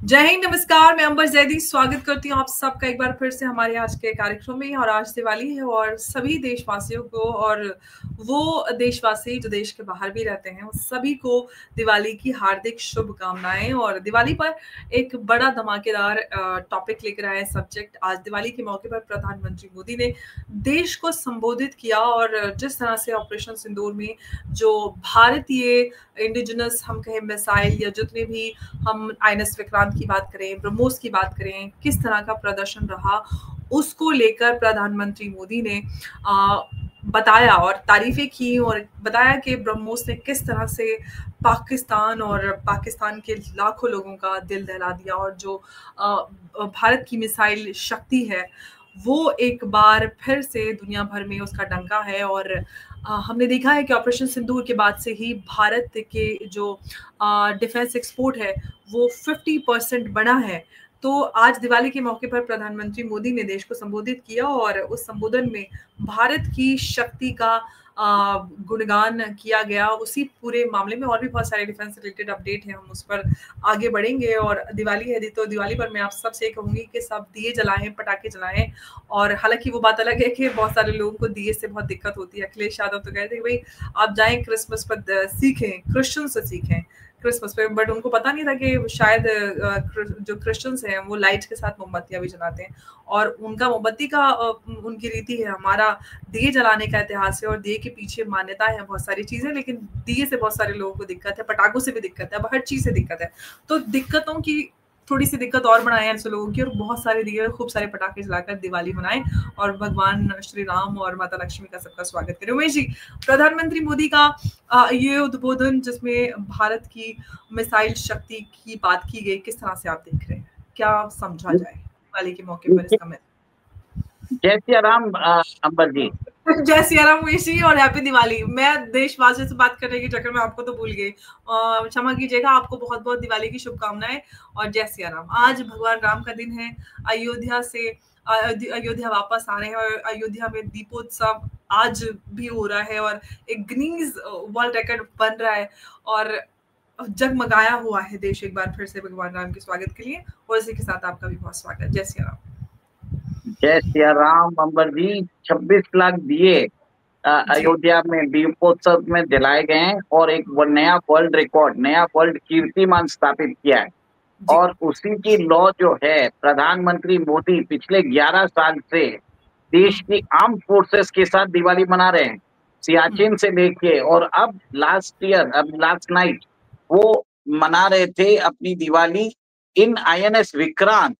जय हिंद, नमस्कार। मैं अंबर जैदी स्वागत करती हूँ आप सबका एक बार फिर से हमारे आज के कार्यक्रम में। और आज दिवाली है और सभी देशवासियों को, और वो देशवासी जो देश के बाहर भी रहते हैं, उन सभी को दिवाली की हार्दिक शुभकामनाएं। और दिवाली पर एक बड़ा धमाकेदार टॉपिक लेकर आए सब्जेक्ट। आज दिवाली के मौके पर प्रधानमंत्री मोदी ने देश को संबोधित किया, और जिस तरह से ऑपरेशन सिंदूर में जो भारतीय इंडिजिनस हम कहें मिसाइल, या जितने भी हम आईएनएस विक्रांत की बात करें, ब्रह्मोस की बात करें, किस तरह का प्रदर्शन रहा, उसको लेकर प्रधानमंत्री मोदी ने बताया और तारीफें की, और बताया कि ब्रह्मोस ने किस तरह से पाकिस्तान और पाकिस्तान के लाखों लोगों का दिल दहला दिया। और जो भारत की मिसाइल शक्ति है, वो एक बार फिर से दुनिया भर में उसका डंका है। और हमने देखा है कि ऑपरेशन सिंदूर के बाद से ही भारत के जो डिफेंस एक्सपोर्ट है वो 50% बढ़ा है। तो आज दिवाली के मौके पर प्रधानमंत्री मोदी ने देश को संबोधित किया, और उस संबोधन में भारत की शक्ति का गुणगान किया गया। उसी पूरे मामले में और भी बहुत सारे डिफेंस रिलेटेड अपडेट हैं, हम उस पर आगे बढ़ेंगे। और दिवाली है तो दिवाली पर मैं आप सबसे कहूंगी कि सब दिए जलाएं, पटाखे जलाएं। और हालांकि वो बात अलग है कि बहुत सारे लोगों को दिए से बहुत दिक्कत होती है। अखिलेश यादव तो कहते हैं भाई आप जाएं क्रिसमस पर सीखें, क्रिश्चियन से सीखें क्रिसमस पे, बट उनको पता नहीं था कि शायद जो क्रिश्चियंस हैं वो लाइट्स के साथ मोमबत्तियां भी जलाते हैं, और उनका मोमबत्ती का उनकी रीति है। हमारा दिए जलाने का इतिहास है, और दिए के पीछे मान्यता है बहुत सारी चीजें, लेकिन दिए से बहुत सारे लोगों को दिक्कत है, पटाखों से भी दिक्कत है, अब हर चीज से दिक्कत है। तो दिक्कतों की थोड़ी सी दिक्कत और बढ़ाएं ऐसे लोगों की, और बहुत सारे दिए, खूब सारे पटाखे जलाकर दिवाली मनाएं, और भगवान श्री राम और माता लक्ष्मी का सबका स्वागत करें। उमेश जी, प्रधानमंत्री मोदी का ये उद्बोधन जिसमें भारत की मिसाइल शक्ति की बात की गई, किस तरह से आप देख रहे हैं, क्या समझा जाए दिवाली के मौके पर इसका? मैं जय सिया राम अंबर जी। जय सिया राम उमेश जी, और हैप्पी दिवाली। मैं देशवासियों से बात करने के चक्कर में आपको तो भूल गई, क्षमा कीजिएगा। आपको बहुत बहुत दिवाली की शुभकामनाएं और जय सिया राम। आज भगवान राम का दिन है। अयोध्या से अयोध्या वापस आ रहे हैं, और अयोध्या में दीपोत्सव आज भी हो रहा है, और एक गिनीज वर्ल्ड रिकॉर्ड बन रहा है, और जगमगाया हुआ है देश एक बार फिर से भगवान राम के स्वागत के लिए। और इसी के साथ आपका भी बहुत स्वागत। जय सिया राम। जय सिया राम अंबर जी। 26 लाख दिए अयोध्या में दीपोत्सव में जलाए गए हैं, और एक नया वर्ल्ड रिकॉर्ड, नया वर्ल्ड कीर्तिमान स्थापित किया है। और उसी की लौ जो है, प्रधानमंत्री मोदी पिछले 11 साल से देश की आर्म फोर्सेस के साथ दिवाली मना रहे हैं, सियाचिन से लेके। और अब लास्ट नाइट वो मना रहे थे अपनी दिवाली इन आईएनएस विक्रांत।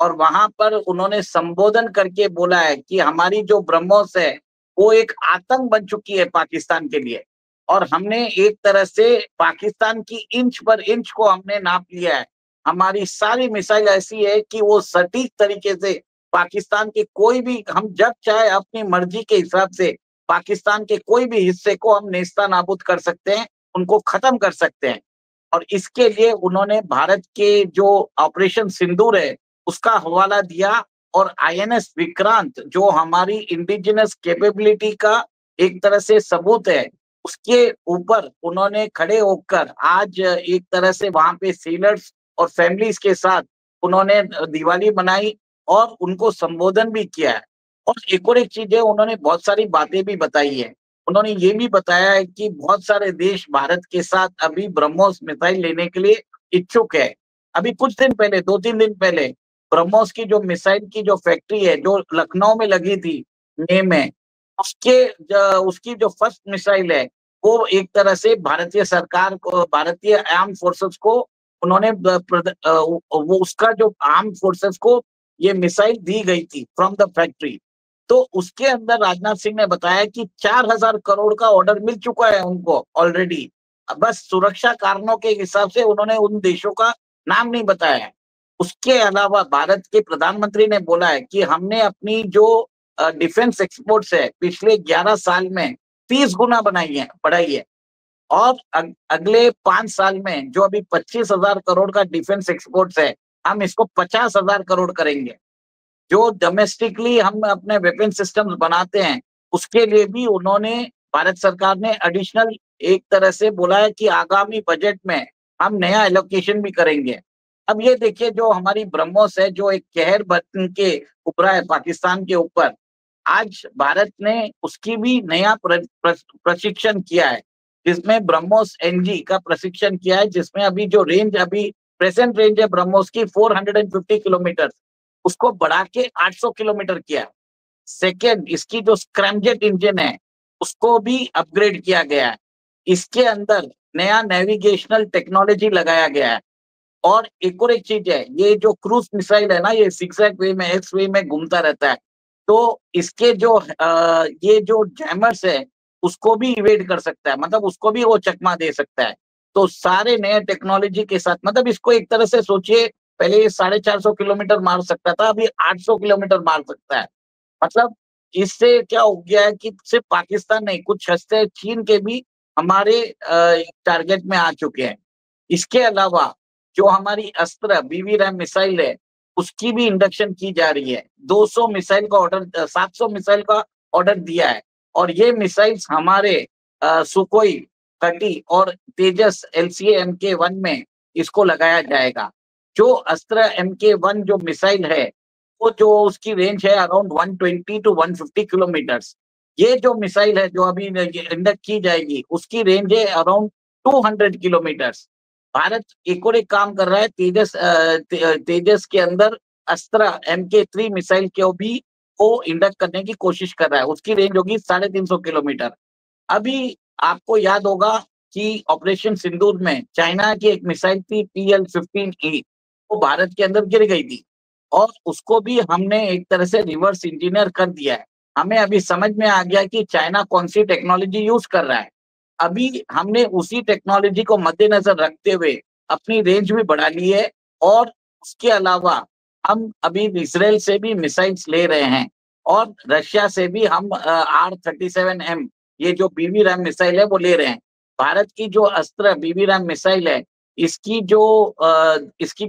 और वहां पर उन्होंने संबोधन करके बोला है कि हमारी जो ब्रह्मोस है वो एक आतंक बन चुकी है पाकिस्तान के लिए, और हमने एक तरह से पाकिस्तान की इंच पर इंच को हमने नाप लिया है। हमारी सारी मिसाइल ऐसी है कि वो सटीक तरीके से पाकिस्तान के कोई भी, हम जब चाहे अपनी मर्जी के हिसाब से पाकिस्तान के कोई भी हिस्से को हम नेस्ता नाबूद कर सकते हैं, उनको खत्म कर सकते हैं। और इसके लिए उन्होंने भारत के जो ऑपरेशन सिंदूर है उसका हवाला दिया, और आईएनएस विक्रांत जो हमारी इंडिजिनस कैपेबिलिटी का एक तरह से सबूत है, उसके ऊपर उन्होंने खड़े होकर आज एक तरह से वहां पे सेलर्स और फैमिलीज के साथ उन्होंने दिवाली मनाई और उनको संबोधन भी किया है। और एक चीज है, उन्होंने बहुत सारी बातें भी बताई है। उन्होंने ये भी बताया है कि बहुत सारे देश भारत के साथ अभी ब्रह्मोस मिसाइल लेने के लिए इच्छुक है। अभी कुछ दिन पहले, 2-3 दिन पहले, ब्रह्मोस की जो मिसाइल की जो फैक्ट्री है जो लखनऊ में लगी थी मई में, उसकी जो फर्स्ट मिसाइल है वो एक तरह से भारतीय सरकार को, भारतीय आर्म फोर्सेस को उन्होंने वो उसका जो आर्म फोर्सेस को ये मिसाइल दी गई थी फ्रॉम द फैक्ट्री। तो उसके अंदर राजनाथ सिंह ने बताया कि 4,000 करोड़ का ऑर्डर मिल चुका है उनको ऑलरेडी। बस सुरक्षा कारणों के हिसाब से उन्होंने उन देशों का नाम नहीं बताया है। उसके अलावा भारत के प्रधानमंत्री ने बोला है कि हमने अपनी जो डिफेंस एक्सपोर्ट्स है पिछले 11 साल में 30 गुना बढ़ाई है। और अगले 5 साल में जो अभी 25,000 करोड़ का डिफेंस एक्सपोर्ट्स है, हम इसको 50,000 करोड़ करेंगे। जो डोमेस्टिकली हम अपने वेपन सिस्टम्स बनाते हैं उसके लिए भी उन्होंने, भारत सरकार ने एडिशनल एक तरह से बोला है कि आगामी बजट में हम नया एलोकेशन भी करेंगे। अब ये देखिए जो हमारी ब्रह्मोस है, जो एक कहर बन के उभरा है पाकिस्तान के ऊपर, आज भारत ने उसकी भी नया प्रशिक्षण किया है, जिसमें ब्रह्मोस एनजी का प्रशिक्षण किया है, जिसमें अभी जो रेंज अभी प्रेजेंट रेंज है ब्रह्मोस की 450 किलोमीटर, उसको बढ़ा के 800 किलोमीटर किया। सेकेंड, इसकी जो स्क्रैमजेट इंजन है उसको भी अपग्रेड किया गया है। इसके अंदर नया नेविगेशनल टेक्नोलॉजी लगाया गया है। और एक चीज है, ये जो क्रूज मिसाइल है ना, ये सिगजैग वे में, एक्स वे में घूमता रहता है, तो इसके जो ये जो जैमर्स है उसको भी इवेड कर सकता है, मतलब उसको भी वो चकमा दे सकता है। तो सारे नए टेक्नोलॉजी के साथ, मतलब इसको एक तरह से सोचिए, पहले ये 450 किलोमीटर मार सकता था, अभी 800 किलोमीटर मार सकता है। मतलब इससे क्या हो गया है कि सिर्फ पाकिस्तान नहीं, कुछ हस्ते चीन के भी हमारे टारगेट में आ चुके हैं। इसके अलावा जो हमारी अस्त्र बीवी रैम मिसाइल है उसकी भी इंडक्शन की जा रही है। 200 मिसाइल का ऑर्डर, 700 मिसाइल का ऑर्डर दिया है। और ये मिसाइल्स हमारे सुकोई 30 और तेजस LCA MK1 में इसको लगाया जाएगा। जो अस्त्र MK1 जो मिसाइल है वो जो उसकी रेंज है अराउंड 120 टू 150 किलोमीटर्स। ये जो मिसाइल है जो अभी इंडक्ट की जाएगी उसकी रेंज है अराउंड 200 किलोमीटर्स। भारत एक और एक काम कर रहा है, तेजस के अंदर अस्त्र MK3 मिसाइल को भी वो इंडक्ट करने की कोशिश कर रहा है। उसकी रेंज होगी 350 किलोमीटर। अभी आपको याद होगा कि ऑपरेशन सिंदूर में चाइना की एक मिसाइल थी PL-15E, वो भारत के अंदर गिर गई थी और उसको भी हमने एक तरह से रिवर्स इंजीनियर कर दिया है। हमें अभी समझ में आ गया कि चाइना कौन सी टेक्नोलॉजी यूज कर रहा है। अभी हमने उसी टेक्नोलॉजी को मद्देनजर रखते हुए अपनी रेंज भी बढ़ा ली है। और उसके अलावा हम अभी इसराइल से भी मिसाइल्स ले रहे हैं और रशिया से भी हम R-37M, ये जो बीवी रैम मिसाइल है वो ले रहे हैं। भारत की जो अस्त्र बीवी रैम मिसाइल है इसकी जो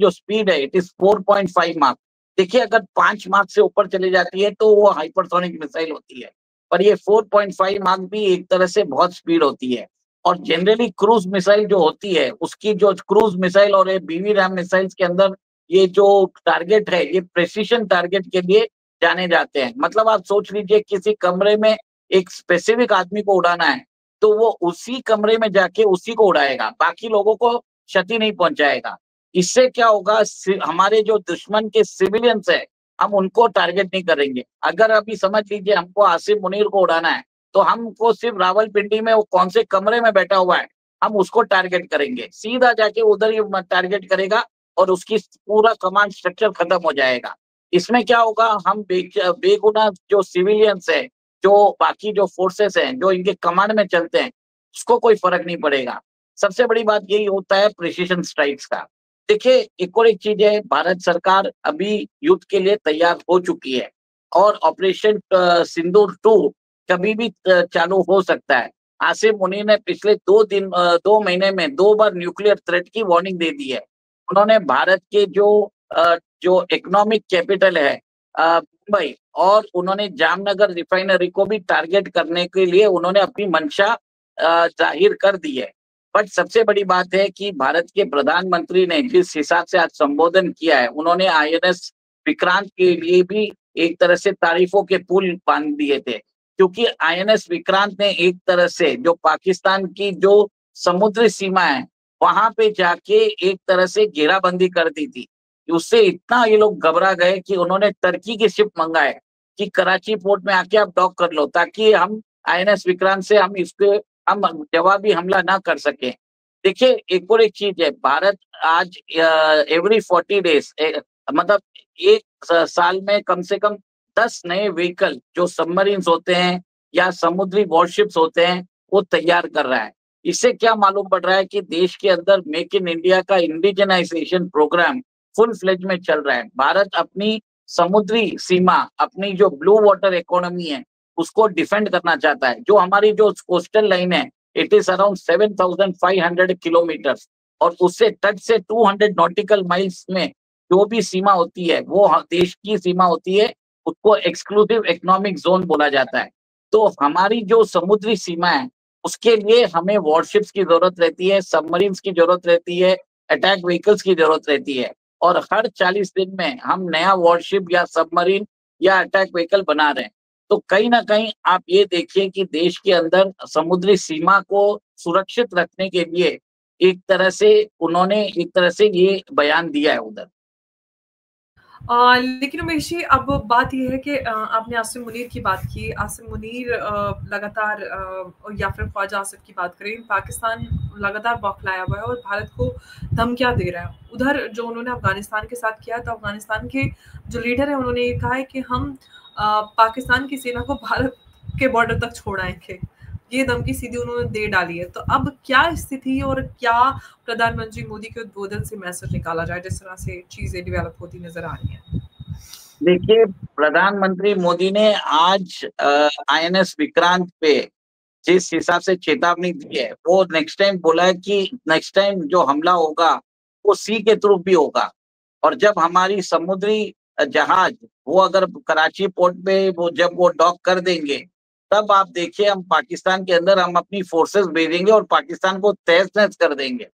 स्पीड है इट इज 4.5 मार्क। देखिए अगर 5 मार्क से ऊपर चली जाती है तो वो हाइपरसोनिक मिसाइल होती है, पर ये 4.5 मार्क भी एक तरह से बहुत स्पीड होती है। और जनरली क्रूज मिसाइल जो होती है उसकी जो क्रूज मिसाइल और ये बीवी रैम मिसाइल के अंदर ये जो टारगेट है ये प्रेसिशन टारगेट के लिए जाने जाते हैं। मतलब आप सोच लीजिए किसी कमरे में एक स्पेसिफिक आदमी को उड़ाना है तो वो उसी कमरे में जाके उसी को उड़ाएगा, बाकी लोगों को क्षति नहीं पहुंचाएगा। इससे क्या होगा, हमारे जो दुश्मन के सिविलियंस है हम उनको टारगेट नहीं करेंगे। अगर अभी समझ लीजिए हमको आसिम मुनीर को उड़ाना है तो हमको सिर्फ रावलपिंडी में वो कौन से कमरे में बैठा हुआ है हम उसको टारगेट करेंगे, सीधा जाके उधर ही टारगेट करेगा और उसकी पूरा कमांड स्ट्रक्चर खत्म हो जाएगा। इसमें क्या होगा, हम बेगुनाह जो सिविलियंस है, जो बाकी जो फोर्सेस हैं जो इनके कमांड में चलते हैं उसको कोई फर्क नहीं पड़ेगा। सबसे बड़ी बात यही होता है प्रिसीजन स्ट्राइक्स का। देखिए एक और एक चीज है, भारत सरकार अभी युद्ध के लिए तैयार हो चुकी है और ऑपरेशन सिंदूर 2 कभी भी चालू हो सकता है। आसिम मुनीर ने पिछले 2 महीने में 2 बार न्यूक्लियर थ्रेट की वार्निंग दे दी है। उन्होंने भारत के जो इकोनॉमिक कैपिटल है मुंबई और उन्होंने जामनगर रिफाइनरी को भी टारगेट करने के लिए उन्होंने अपनी मंशा जाहिर कर दी है। बट सबसे बड़ी बात है कि भारत के प्रधानमंत्री ने जिस हिसाब से आज संबोधन किया है, उन्होंने INS विक्रांत के लिए भी एक तरह से तारीफों के पुल बांध दिए थे, क्योंकि INS विक्रांत ने एक तरह से जो पाकिस्तान की जो समुद्री सीमा है वहां पे जाके एक तरह से घेराबंदी कर दी थी। उससे इतना ये लोग घबरा गए कि उन्होंने टर्की की शिप मंगाए कि कराची पोर्ट में आके आप डॉक कर लो, ताकि हम INS विक्रांत से हम जवाबी हमला ना कर सके। देखिए एक और एक चीज है, भारत आज एवरी 40 डेज मतलब एक साल में कम से कम 10 नए व्हीकल जो सबमरीन्स होते हैं या समुद्री वॉरशिप्स होते हैं वो तैयार कर रहा है। इससे क्या मालूम पड़ रहा है कि देश के अंदर मेक इन इंडिया का इंडिजनाइजेशन प्रोग्राम फुल फ्लेज में चल रहा है। भारत अपनी समुद्री सीमा, अपनी जो ब्लू वाटर इकोनॉमी है उसको डिफेंड करना चाहता है। जो हमारी जो कोस्टल लाइन है इट इज अराउंड 7,500 किलोमीटर और उससे तट से 200 नॉटिकल माइल्स में जो भी सीमा होती है वो देश की सीमा होती है, उसको एक्सक्लूसिव इकोनॉमिक जोन बोला जाता है। तो हमारी जो समुद्री सीमा है उसके लिए हमें वॉरशिप्स की जरूरत रहती है, सबमरीन्स की जरूरत रहती है, अटैक व्हीकल्स की जरूरत रहती है। और हर 40 दिन में हम नया वॉरशिप या सबमरीन या अटैक व्हीकल बना रहे हैं। तो कहीं ना कहीं आप ये देखिए कि देश के अंदर समुद्री सीमा को सुरक्षित रखने के लिए एक तरह से उन्होंने एक तरह से ये बयान दिया है उधर। लेकिन उमेश जी, अब बात ये है कि आपने आसिम मुनीर की बात की। आसिम मुनीर लगातार या फिर ख्वाजा आसिफ की बात करें, पाकिस्तान लगातार बौखलाया हुआ है और भारत को धमकियां दे रहा है। उधर जो उन्होंने अफगानिस्तान के साथ किया, तो अफगानिस्तान के जो लीडर है उन्होंने ये कहा है कि हम पाकिस्तान की सेना को भारत के बॉर्डर तक छोड़ आएंगे। ये धमकी सीधी उन्होंने दे डाली है। तो अब क्या स्थिति और क्या प्रधानमंत्री मोदी के उद्बोधन से मैसेज निकाला जाए, जिस तरह से चीजें डेवलप होती नजर आ रही हैं? देखिए, प्रधानमंत्री मोदी ने आज INS विक्रांत पे जिस हिसाब से चेतावनी दी है, वो नेक्स्ट टाइम बोला है कि नेक्स्ट टाइम जो हमला होगा वो सी के थ्रू भी होगा। और जब हमारी समुद्री जहाज वो अगर कराची पोर्ट पे वो जब वो डॉक कर देंगे, तब आप देखिए हम पाकिस्तान के अंदर हम अपनी फोर्सेस भेजेंगे और पाकिस्तान को तहस नहस कर देंगे।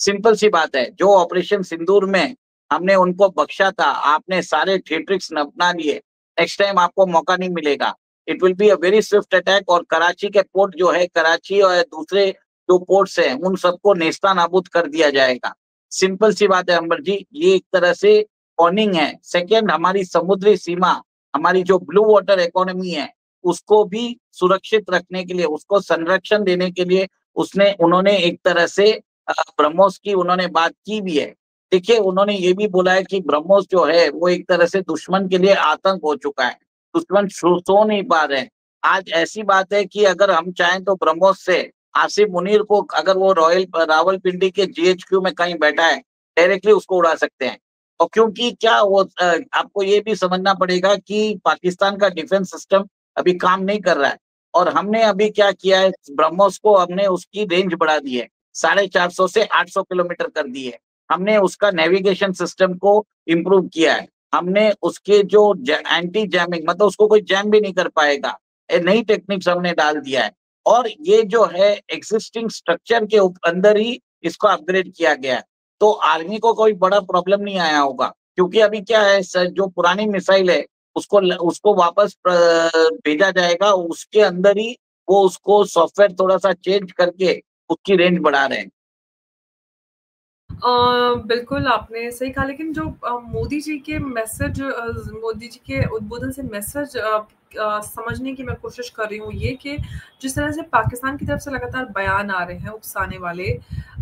सिंपल सी बात है। जो ऑपरेशन सिंदूर में हमने उनको बख्शा था, आपने सारे ट्रिक्स अपना लिए, नेक्स्ट टाइम आपको मौका नहीं मिलेगा। It will be a very Swift attack. और कराची के पोर्ट जो है, कराची और दूसरे जो पोर्ट्स हैं, उन सबको नेस्ता नाबूद कर दिया जाएगा। सिंपल सी बात है अंबर जी, ये एक तरह से वार्निंग है। सेकेंड, हमारी समुद्री सीमा, हमारी जो ब्लू वाटर इकोनॉमी है, उसको भी सुरक्षित रखने के लिए, उसको संरक्षण देने के लिए उन्होंने एक तरह से ब्रह्मोस की उन्होंने बात की भी है। देखिए, उन्होंने ये भी बोला है कि ब्रह्मोस जो है वो एक तरह से दुश्मन के लिए आतंक हो चुका है। दुश्मन सो नहीं पा रहे हैं। आज ऐसी बात है कि अगर हम चाहें तो ब्रह्मोस से आसिफ मुनीर को, अगर वो रावलपिंडी के GHQ में कहीं बैठा है, डायरेक्टली उसको उड़ा सकते हैं। और क्योंकि क्या वो आपको ये भी समझना पड़ेगा कि पाकिस्तान का डिफेंस सिस्टम अभी काम नहीं कर रहा है। और हमने अभी क्या किया है, ब्रह्मोस को हमने उसकी रेंज बढ़ा दी है, 450 से 800 किलोमीटर कर दी है। हमने उसका नेविगेशन सिस्टम को इम्प्रूव किया है। हमने उसके जो एंटी जैमिंग, मतलब उसको कोई जैम भी नहीं कर पाएगा, नई टेक्निक्स हमने डाल दिया है। और ये जो है एग्जिस्टिंग स्ट्रक्चर के अंदर ही इसको अपग्रेड किया गया है। तो आर्मी को कोई बड़ा प्रॉब्लम नहीं आया होगा, क्योंकि अभी क्या है सर, जो पुरानी मिसाइल है उसको उसको वापस भेजा जाएगा। उसके अंदर ही वो उसको सॉफ्टवेयर थोड़ा सा चेंज करके उसकी रेंज बढ़ा रहे हैं। बिल्कुल आपने सही कहा। लेकिन जो मोदी जी के मैसेज, मोदी जी के उद्बोधन से मैसेज समझने की मैं कोशिश कर रही हूँ, ये कि जिस तरह से पाकिस्तान की तरफ से लगातार बयान आ रहे हैं उकसाने वाले,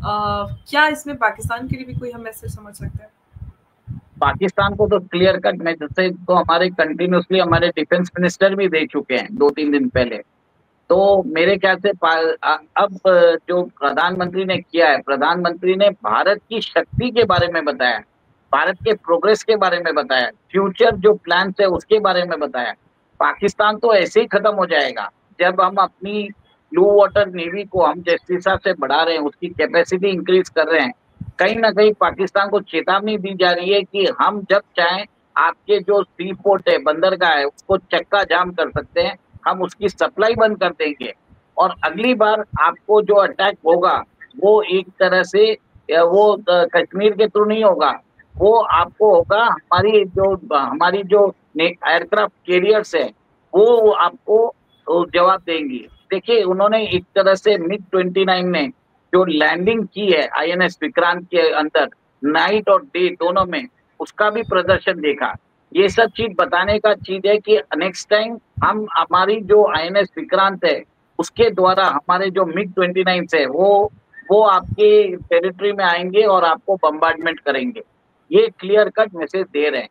क्या इसमें पाकिस्तान के लिए भी कोई हम मैसेज समझ सकते हैं? पाकिस्तान को तो क्लियर कट मैसेज तो हमारे कंटिन्यूसली हमारे डिफेंस मिनिस्टर भी दे चुके हैं 2-3 दिन पहले। तो मेरे ख्याल से अब जो प्रधानमंत्री ने किया है, प्रधानमंत्री ने भारत की शक्ति के बारे में बताया, भारत के प्रोग्रेस के बारे में बताया, फ्यूचर जो प्लान है उसके बारे में बताया। पाकिस्तान तो ऐसे ही खत्म हो जाएगा जब हम अपनी ब्लू वाटर नेवी को हम जिस हिसाब से बढ़ा रहे हैं, उसकी कैपेसिटी इंक्रीज कर रहे हैं। कहीं ना कहीं पाकिस्तान को चेतावनी दी जा रही है कि हम जब चाहें आपके जो सी पोर्ट है, बंदरगाह है, उसको चक्का जाम कर सकते हैं, हम उसकी सप्लाई बंद कर देंगे। और अगली बार आपको जो अटैक होगा वो एक तरह से वो कश्मीर के थ्रू नहीं होगा, वो आपको होगा हमारी जो एयरक्राफ्ट कैरियर्स है, वो आपको जवाब देंगी। देखिए, उन्होंने एक तरह से MiG-29 ने जो लैंडिंग की है INS विक्रांत के अंदर, नाइट और डे दोनों में, उसका भी प्रदर्शन देखा। ये सब चीज बताने का चीज है कि नेक्स्ट टाइम हम हमारी जो INS विक्रांत है उसके द्वारा हमारे जो MiG-29 है वो आपके टेरिटरी में आएंगे और आपको बम्बार्डमेंट करेंगे। ये क्लियर कट मैसेज दे रहे हैं।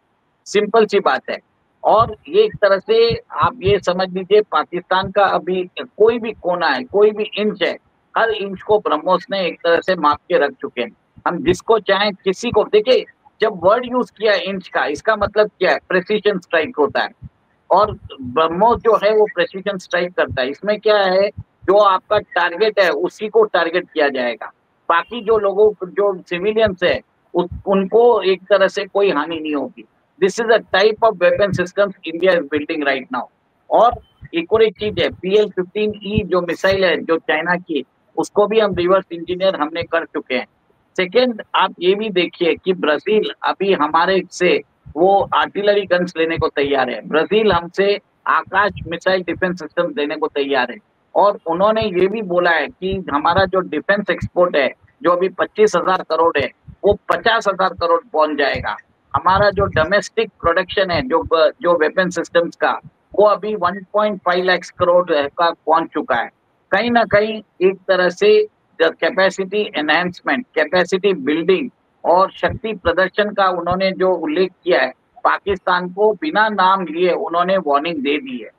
सिंपल सी बात है। और ये एक तरह से आप ये समझ लीजिए, पाकिस्तान का अभी कोई भी कोना है, कोई भी इंच है, हर इंच को ब्रह्मोस ने एक तरह से माप के रख चुके हैं। हम जिसको चाहें किसी को, देखिए जब वर्ड यूज किया इंच का, इसका मतलब क्या है, प्रेसिजन स्ट्राइक होता है। और ब्रह्मोस जो है वो प्रेसिजन स्ट्राइक करता है। इसमें क्या है, जो आपका टारगेट है उसी को टारगेट किया जाएगा। बाकी जो लोगों जो सिविलियंस है उनको एक तरह से कोई हानि नहीं होगी। This is a type of weapon system India is building right now. और एक और एक चीज है, PL-15E जो मिसाइल है जो चाइना की, उसको भी हम रिवर्स इंजीनियर हमने कर चुके हैं। सेकेंड, आप ये भी देखिए कि ब्राजील अभी हमारे से वो आर्टिलरी गन्स लेने को तैयार है। ब्राजील हमसे आकाश मिसाइल डिफेंस सिस्टम देने को तैयार है। और उन्होंने ये भी बोला है कि हमारा जो डिफेंस एक्सपोर्ट है, जो अभी 25,000 करोड़ है, वो 50,000 करोड़ पहुंच जाएगा। हमारा जो डोमेस्टिक प्रोडक्शन है, जो वेपन सिस्टम्स का, वो अभी 1.5 लाख करोड़ का पहुंच चुका है। कहीं ना कहीं एक तरह से कैपेसिटी एनहेंसमेंट, कैपेसिटी बिल्डिंग और शक्ति प्रदर्शन का उन्होंने जो उल्लेख किया है, पाकिस्तान को बिना नाम लिए उन्होंने वार्निंग दे दी है।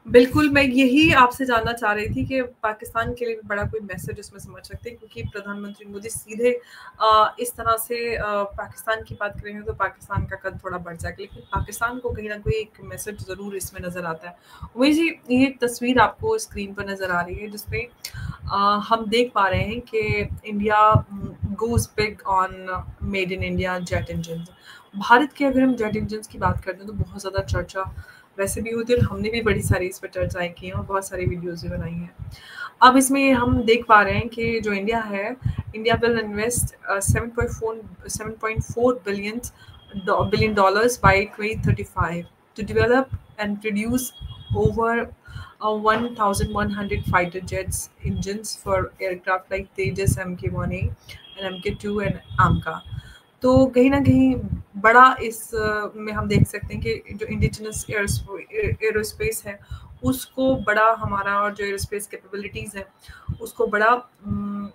बिल्कुल, मैं यही आपसे जानना चाह रही थी कि पाकिस्तान के लिए भी बड़ा कोई मैसेज इसमें समझ सकते हैं, क्योंकि प्रधानमंत्री मोदी सीधे इस तरह से पाकिस्तान की बात करेंगे तो पाकिस्तान का कद थोड़ा बढ़ जाएगा, लेकिन पाकिस्तान को कहीं ना कोई एक मैसेज ज़रूर इसमें नज़र आता है। वही जी, ये एक तस्वीर आपको स्क्रीन पर नज़र आ रही है जिसमें हम देख पा रहे हैं कि India goes big on made in India jet engine. Bharat के अगर हम जेट इंजन की बात करते हैं तो बहुत ज़्यादा चर्चा वैसे भी होती है, और हमने भी बड़ी सारी इस पर चर्चाएं की हैं और बहुत सारी वीडियोज़ भी बनाई हैं। अब इसमें हम देख पा रहे हैं कि जो इंडिया है, India will invest 7.4 billion dollars by 2035 to develop and produce over 1,100 fighter jets engines for aircraft like Tejas MK-1A and MK-2 and AMCA. तो कहीं न कहीं बड़ा में हम देख सकते हैं कि जो इंडिजिनस एयरोस्पेस है, उसको बड़ा हमारा, और जो एयरोस्पेस कैपेबिलिटीज़ हैं, उसको बड़ा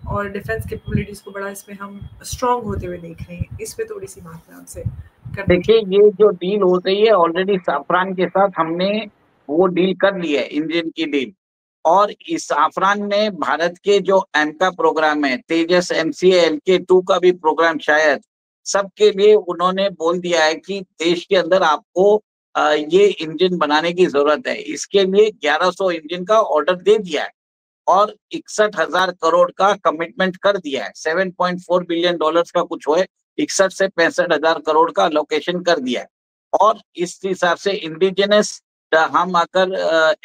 और डिफेंस कैपेबिलिटीज़ को बड़ा इसमें हम स्ट्रॉन्ग होते हुए देख रहे हैं। इस पे थोड़ी-सी बात मैं आपसे करना देखिए, ये जो डील हो रही है ऑलरेडी साफरान के साथ हमने वो डील कर ली है, इंजन की डील। और इस साफरान ने भारत के जो एमका प्रोग्राम है, तेजस MCA LK-2 का भी प्रोग्राम, शायद सबके लिए उन्होंने बोल दिया है कि देश के अंदर आपको ये इंजन बनाने की जरूरत है। इसके लिए 1100 इंजन का ऑर्डर दे दिया है और 61,000 करोड़ का कमिटमेंट कर दिया है। 7.4 बिलियन डॉलर्स का कुछ होए, 61 से 65,000 करोड़ का लोकेशन कर दिया है। और इस हिसाब से इंडिजिनस हम अगर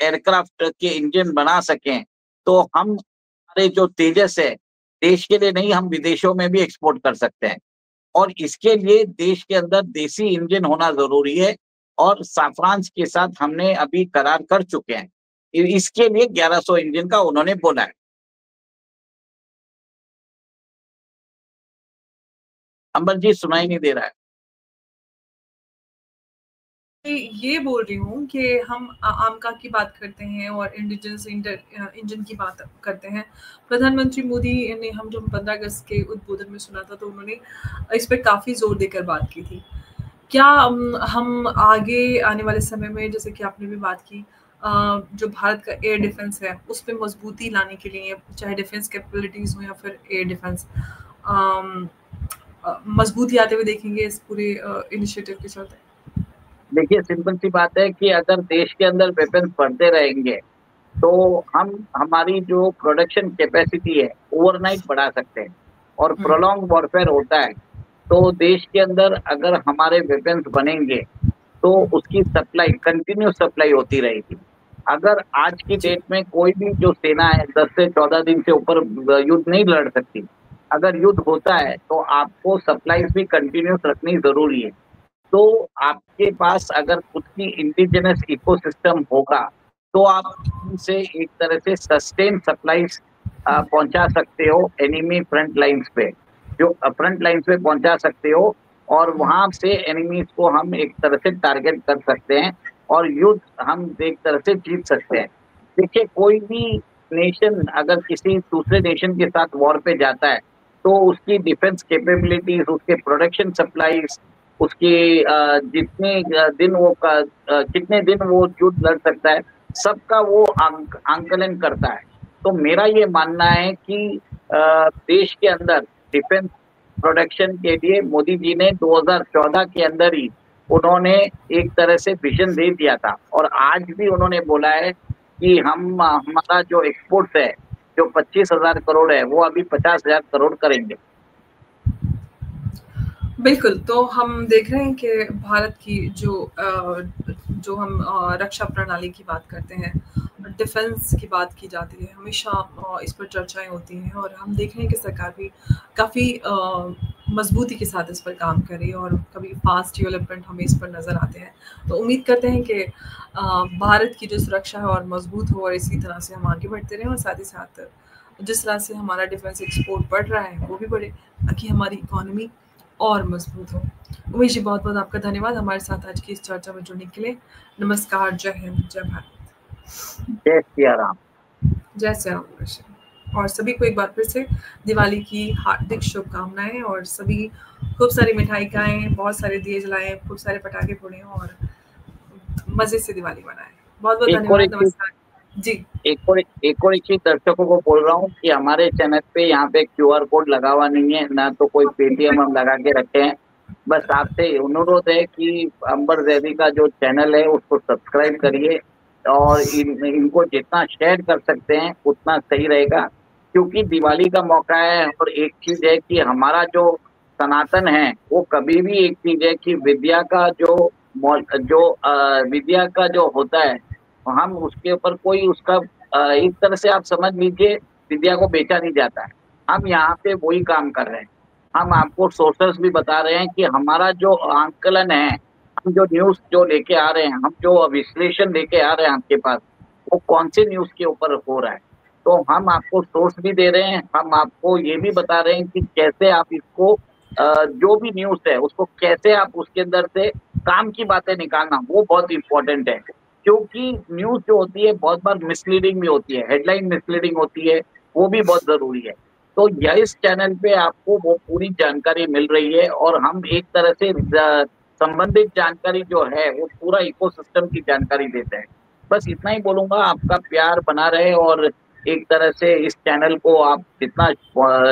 एयरक्राफ्ट के इंजन बना सकें तो हम हमारे जो तेजस है, देश के लिए नहीं, हम विदेशों में भी एक्सपोर्ट कर सकते हैं। और इसके लिए देश के अंदर देसी इंजन होना जरूरी है और साफ्रांस के साथ हमने अभी करार कर चुके हैं। इसके लिए 1100 इंजन का उन्होंने बोला है। अंबर जी, सुनाई नहीं दे रहा है। ये बोल रही हूँ कि हम आमका की बात करते हैं और इंडिजिनस इंजन की बात करते हैं। प्रधानमंत्री मोदी ने, हम जब 15 अगस्त के उद्बोधन में सुना था तो उन्होंने इस पर काफ़ी जोर देकर बात की थी। क्या हम आगे आने वाले समय में, जैसे कि आपने भी बात की, जो भारत का एयर डिफेंस है उस पर मजबूती लाने के लिए, चाहे डिफेंस कैपेबिलिटीज़ हो या फिर एयर डिफेंस, मजबूती आते हुए देखेंगे इस पूरे इनिशिएटिव के चलते? देखिए, सिंपल सी बात है कि अगर देश के अंदर वेपन्स बढ़ते रहेंगे तो हम हमारी जो प्रोडक्शन कैपेसिटी है ओवरनाइट बढ़ा सकते हैं। और प्रोलॉन्ग वॉरफेयर होता है तो देश के अंदर अगर हमारे वेपन्स बनेंगे तो उसकी सप्लाई, कंटिन्यूस सप्लाई होती रहेगी। अगर आज की डेट में कोई भी जो सेना है 10 से 14 दिन से ऊपर युद्ध नहीं लड़ सकती। अगर युद्ध होता है तो आपको सप्लाईज भी कंटिन्यूस रखनी जरूरी है। तो आपके पास अगर खुद की इंडिजिनस इकोसिस्टम होगा तो आप से एक तरह से सस्टेन सप्लाईज पहुंचा सकते हो एनिमी फ्रंट लाइंस पे, जो फ्रंट लाइंस पे पहुंचा सकते हो। और वहां से एनिमीज को हम एक तरह से टारगेट कर सकते हैं और युद्ध हम एक तरह से जीत सकते हैं। देखिए, कोई भी नेशन अगर किसी दूसरे नेशन के साथ वॉर पे जाता है तो उसकी डिफेंस कैपेबिलिटीज, उसके प्रोडक्शन सप्लाईज, उसके जितने दिन वो कितने दिन वो युद्ध लड़ सकता है, सबका वो आंकलन करता है। तो मेरा ये मानना है कि देश के अंदर डिफेंस प्रोडक्शन के लिए मोदी जी ने 2014 के अंदर ही उन्होंने एक तरह से विजन दे दिया था। और आज भी उन्होंने बोला है कि हम हमारा जो एक्सपोर्ट है, जो 25,000 करोड़ है, वो अभी 50,000 करोड़ करेंगे। बिल्कुल, तो हम देख रहे हैं कि भारत की जो हम रक्षा प्रणाली की बात करते हैं, डिफेंस की बात की जाती है, हमेशा इस पर चर्चाएं होती हैं और हम देख रहे हैं कि सरकार भी काफ़ी मजबूती के साथ इस पर काम कर रही है और कभी फास्ट डेवलपमेंट हमें इस पर नज़र आते हैं। तो उम्मीद करते हैं कि भारत की जो सुरक्षा है और मजबूत हो और इसी तरह से हम आगे बढ़ते रहें और साथ ही साथ जिस तरह से हमारा डिफेंस एक्सपोर्ट बढ़ रहा है वो भी बढ़े ताकि हमारी इकोनॉमी और मजबूत हो। उमेश जी, बहुत बहुत आपका धन्यवाद हमारे साथ आज की इस चर्चा में जुड़ने के लिए। नमस्कार, जय हिंद, जय भारत। जय सिया राम। जय श्री राम। और सभी को एक बार फिर से दिवाली की हार्दिक शुभकामनाएं और सभी खूब सारी मिठाई खाएं, बहुत सारे दिए जलाएं, खूब सारे पटाखे फोड़ें और मजे से दिवाली मनाएं। बहुत बहुत धन्यवाद। नमस्कार जी। एक और एक चीज दर्शकों को बोल रहा हूँ कि हमारे चैनल पे यहाँ पे QR कोड लगा हुआ नहीं है, ना तो कोई पेटीएम हम लगा के रखे हैं। बस आपसे अनुरोध है कि अंबर जैदी का जो चैनल है उसको सब्सक्राइब करिए और इनको जितना शेयर कर सकते हैं उतना सही रहेगा, क्योंकि दिवाली का मौका है। और एक चीज है कि हमारा जो सनातन है वो कभी भी, एक चीज है कि विद्या का विद्या का जो होता है हम उसके ऊपर कोई उसका एक तरह से आप समझ लीजिए विद्या को बेचा नहीं जाता है। हम यहाँ पे वही काम कर रहे हैं। हम आपको सोर्सेस भी बता रहे हैं कि हमारा जो आंकलन है, हम जो न्यूज जो लेके आ रहे हैं, हम जो विश्लेषण लेके आ रहे हैं आपके पास, वो कौन से न्यूज के ऊपर हो रहा है। तो हम आपको सोर्स भी दे रहे हैं, हम आपको ये भी बता रहे हैं कि कैसे आप इसको जो भी न्यूज है उसको कैसे आप उसके अंदर से काम की बातें निकालना, वो बहुत इंपॉर्टेंट है। क्योंकि न्यूज जो होती है बहुत बार मिसलीडिंग भी होती है, हेडलाइन मिसलीडिंग होती है, वो भी बहुत जरूरी है। तो यह इस चैनल पे आपको वो पूरी जानकारी मिल रही है और हम एक तरह से संबंधित जानकारी जो है वो पूरा इकोसिस्टम की जानकारी देते हैं। बस इतना ही बोलूंगा, आपका प्यार बना रहे और एक तरह से इस चैनल को आप जितना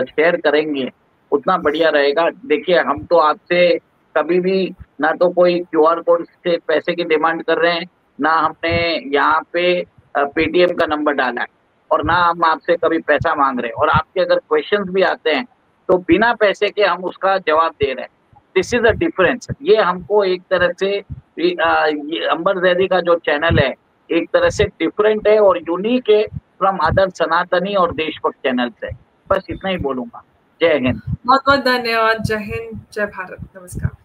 शेयर करेंगे उतना बढ़िया रहेगा। देखिए, हम तो आपसे कभी भी ना तो कोई QR कोड से पैसे की डिमांड कर रहे हैं, ना हमने यहाँ पे पेटीएम का नंबर डाला है, और ना हम आपसे कभी पैसा मांग रहे हैं। और आपके अगर क्वेश्चंस भी आते हैं तो बिना पैसे के हम उसका जवाब दे रहे हैं। This is a difference. ये हमको एक तरह से ये अंबर जैदी का जो चैनल है एक तरह से डिफरेंट है और यूनिक है फ्रॉम अदर सनातनी और देशभक्त चैनल से। बस इतना ही बोलूंगा। जय हिंद। बहुत बहुत धन्यवाद। जय हिंद, जय भारत। नमस्कार।